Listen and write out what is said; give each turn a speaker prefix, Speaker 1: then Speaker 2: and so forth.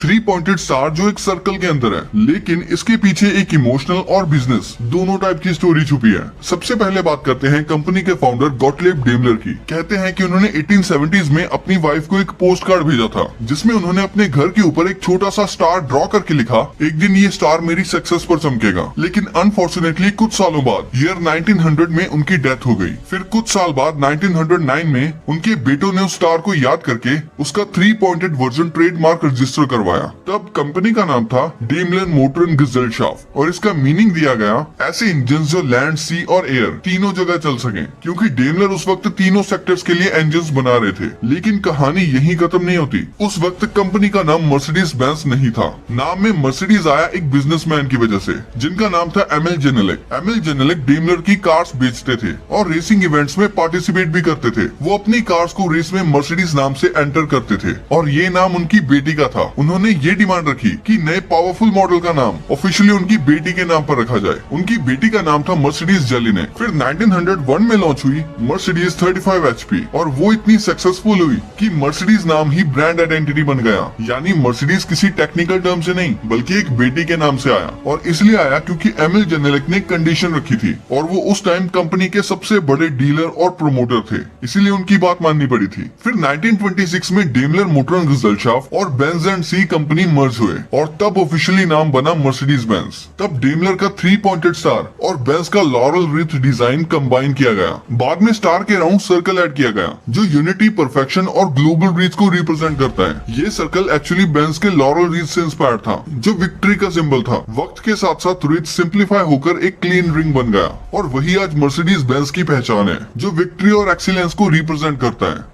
Speaker 1: Three pointed star जो एक circle के अंदर है, लेकिन इसके पीछे एक इमोशनल और बिजनेस दोनों टाइप की स्टोरी छुपी है। सबसे पहले बात करते हैं कंपनी के फाउंडर गॉटलिब डेमलर की। कहते हैं कि उन्होंने 1870s में अपनी वाइफ को एक पोस्ट कार्ड भेजा था, जिसमें उन्होंने अपने घर के ऊपर एक छोटा सा स्टार ड्रॉ करके लिखा, एक दिन ये स्टार मेरी सक्सेस पर चमकेगा। लेकिन अनफॉर्चुनेटली कुछ सालों बाद ईयर 1900 में उनकी डेथ हो गई। फिर कुछ साल बाद 1909 में उनके बेटों ने उस स्टार को याद करके उसका 3 पॉइंटेड वर्जन ट्रेडमार्क रजिस्टर करवाया। तब कंपनी का नाम था डेमलर मोटर एंड गेजेलशाफ्ट और इसका मीनिंग दिया गया ऐसे इंजन जो लैंड, सी और एयर तीनों जगह चल सकें, क्योंकि डेमलर उस वक्त तीनों सेक्टर्स के लिए इंजन बना रहे थे। लेकिन कहानी यहीं खत्म नहीं होती। उस वक्त कंपनी का नाम मर्सिडीज बेंज नहीं था। नाम में मर्सिडीज आया एक बिजनेसमैन की वजह से, जिनका नाम था एमिल जेनेलिक। एमिल जेनेलिक डेमलर की कार्स बेचते थे और रेसिंग इवेंट्स में पार्टिसिपेट भी करते थे। वो अपनी कार्स को रेस में मर्सिडीज नाम से एंटर करते थे और ये नाम उनकी बेटी का था। उन्होंने ये डिमांड रखी कि नए पावरफुल मॉडल का नाम ऑफिशियली उनकी बेटी के नाम पर रखा जाए। उनकी बेटी का नाम था मर्सिडीज जेलिने। फिर 1901 में लॉन्च हुई मर्सिडीज 35 HP और वो इतनी सक्सेसफुल हुई कि मर्सिडीज नाम ही ब्रांड आइडेंटिटी बन गया। यानी मर्सिडीज किसी टेक्निकल टर्म से नहीं, बल्कि एक बेटी के नाम से आया। और इसलिए आया क्योंकि एमिल जेनेलिक ने कंडीशन रखी थी और वो उस टाइम कंपनी के सबसे बड़े डीलर और प्रमोटर थे, इसीलिए उनकी बात माननी पड़ी थी। फिर 1926 में डेमलर मोटर एंड गेजेलशाफ्ट और Benz and C company merge हुए और तब ऑफिशियली नाम बना मर्सिडीज बेंज। तब डेमलर का 3 पॉइंटेड स्टार और बेंज का लॉरल रिथ डिजाइन कंबाइन किया गया। बाद में स्टार के राउंड सर्कल ऐड किया गया, जो यूनिटी, परफेक्शन और ग्लोबल रीच को रिप्रेजेंट करता है। ये सर्कल एक्चुअली बेंज के लॉरल रिथ से इंस्पायर था, जो विक्ट्री का सिंबल था। वक्त के साथ साथ रिथ सिंप्लीफाई होकर एक क्लीन रिंग बन गया और वही आज मर्सिडीज बेंज की पहचान है, जो विक्ट्री और एक्सीलेंस को रिप्रेजेंट करता है।